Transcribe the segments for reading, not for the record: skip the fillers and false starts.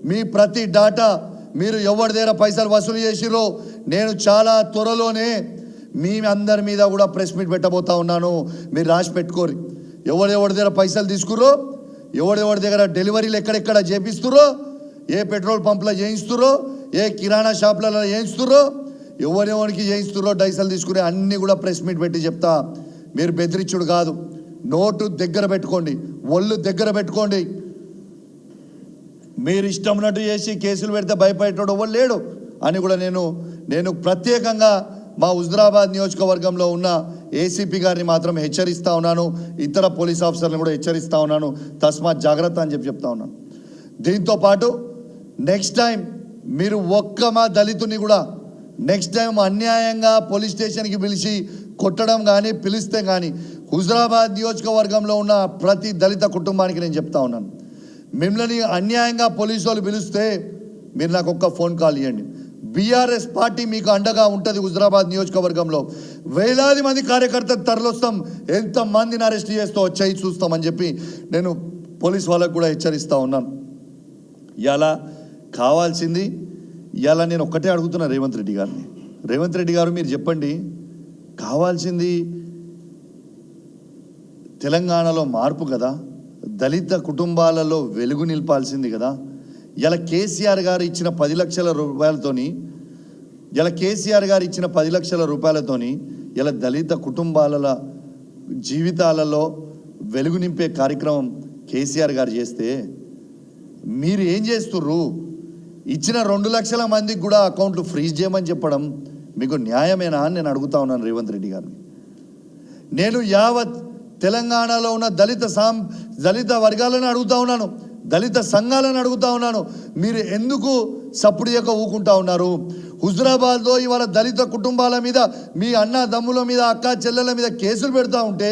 మీ ప్రతి డాటా మీరు ఎవరి దగ్గర పైసలు వసూలు చేసిరో నేను చాలా త్వరలోనే మీ అందరి మీద కూడా ప్రెస్ మీట్ పెట్టబోతా ఉన్నాను. మీరు రాసి పెట్టుకోరు. ఎవరెవరి దగ్గర పైసలు తీసుకురో, ఎవరెవరి దగ్గర డెలివరీలు ఎక్కడెక్కడ చేపిస్తురో, ఏ పెట్రోల్ పంపులో చేయిస్తురో, ఏ కిరాణా షాపులలో చేయిస్తురో, ఎవరెవరికి చేయిస్తురో డైసలు తీసుకునే అన్నీ కూడా ప్రెస్ మీట్ పెట్టి చెప్తా. మీరు బెదిరించుడు కాదు, నోటు దగ్గర పెట్టుకోండి, ఒళ్ళు దగ్గర పెట్టుకోండి. మీరు ఇష్టం ఉన్నట్టు చేసి కేసులు పెడితే భయపడేటోడు ఎవరు లేడు అని కూడా నేను ప్రత్యేకంగా మా హుజురాబాద్ నియోజకవర్గంలో ఉన్న ఏసీపీ గారిని మాత్రం హెచ్చరిస్తూ ఉన్నాను. ఇతర పోలీస్ ఆఫీసర్లను కూడా హెచ్చరిస్తూ ఉన్నాను. తస్మాత్ జాగ్రత్త అని చెప్తా ఉన్నాను. దీంతోపాటు నెక్స్ట్ టైం మీరు మా దళితుని కూడా నెక్స్ట్ టైం అన్యాయంగా పోలీస్ స్టేషన్కి పిలిచి కొట్టడం కానీ పిలిస్తే కానీ హుజురాబాద్ నియోజకవర్గంలో ఉన్న ప్రతి దళిత కుటుంబానికి నేను చెప్తా ఉన్నాను, మిమ్మల్ని అన్యాయంగా పోలీసు వాళ్ళు పిలిస్తే మీరు నాకు ఒక్క ఫోన్ కాల్ ఇవ్వండి. బీఆర్ఎస్ పార్టీ మీకు అండగా ఉంటుంది. హుజురాబాద్ నియోజకవర్గంలో వేలాది మంది కార్యకర్తలు తరలిస్తాం, ఎంతమందిని అరెస్ట్ చేస్తూ వచ్చాయి చూస్తామని చెప్పి నేను పోలీస్ వాళ్ళకు కూడా హెచ్చరిస్తూ ఉన్నాను. ఇలా కావాల్సింది ఇలా నేను ఒక్కటే అడుగుతున్నా రేవంత్ రెడ్డి గారిని. రేవంత్ రెడ్డి గారు మీరు చెప్పండి, కావాల్సింది తెలంగాణలో మార్పు కదా, దళిత కుటుంబాలలో వెలుగు నింపాల్సింది కదా. ఇలా కేసీఆర్ గారు ఇచ్చిన 10 లక్షల రూపాయలతోని ఇలా దళిత కుటుంబాల జీవితాలలో వెలుగు నింపే కార్యక్రమం కేసీఆర్ గారు చేస్తే మీరు ఏం చేస్తుర్రు? ఇచ్చిన 2 లక్షల మందికి కూడా అకౌంట్లు ఫ్రీజ్ చేయమని చెప్పడం మీకు న్యాయమేనా అని నేను అడుగుతా ఉన్నాను రేవంత్ రెడ్డి గారిని. నేను యావత్ తెలంగాణలో ఉన్న దళిత వర్గాలను అడుగుతా ఉన్నాను, దళిత సంఘాలను అడుగుతా ఉన్నాను, మీరు ఎందుకు సప్పుడు చేయక ఊకుంటా ఉన్నారు? హుజురాబాద్లో ఇవాళ దళిత కుటుంబాల మీద, మీ అన్న దమ్ముల మీద, అక్క చెల్లెల మీద కేసులు పెడతా ఉంటే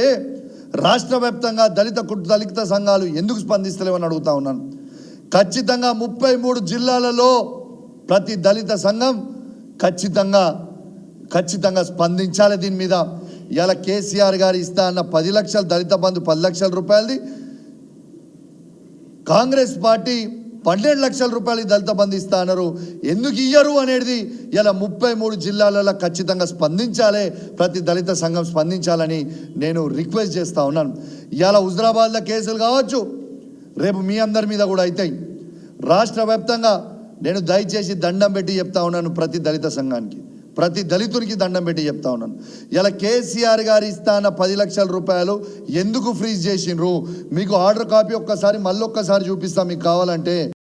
రాష్ట్ర వ్యాప్తంగా దళిత సంఘాలు ఎందుకు స్పందిస్తలేవని అడుగుతా ఉన్నాను. ఖచ్చితంగా 33 జిల్లాలలో ప్రతి దళిత సంఘం ఖచ్చితంగా స్పందించాలి దీని మీద. ఇలా కేసీఆర్ గారు ఇస్తా అన్న 10 లక్షలు దళిత బంధు 10 లక్షల రూపాయలది, కాంగ్రెస్ పార్టీ 12 లక్షల రూపాయలు దళిత బంధు ఇస్తా అన్నారు. ఎందుకు ఇయ్యరు అనేది ఇలా 33 జిల్లాలలో ఖచ్చితంగా స్పందించాలి, ప్రతి దళిత సంఘం స్పందించాలని నేను రిక్వెస్ట్ చేస్తూ ఉన్నాను. ఇలా హుజురాబాద్లో కేసులు కావచ్చు, రేపు మీ అందరి మీద కూడా అవుతాయి. రాష్ట్ర వ్యాప్తంగా నేను దయచేసి దండం పెట్టి చెప్తా ఉన్నాను, ప్రతి దళిత సంఘానికి, ప్రతి దళితునికి దండం పెట్టి చెప్తా ఉన్నాను. ఇలా కేసీఆర్ గారు ఇస్తాన 10 లక్షల రూపాయలు ఎందుకు ఫ్రీజ్ చేసిండ్రు? మీకు ఆర్డర్ కాపీ మళ్ళొక్కసారి చూపిస్తా మీకు కావాలంటే.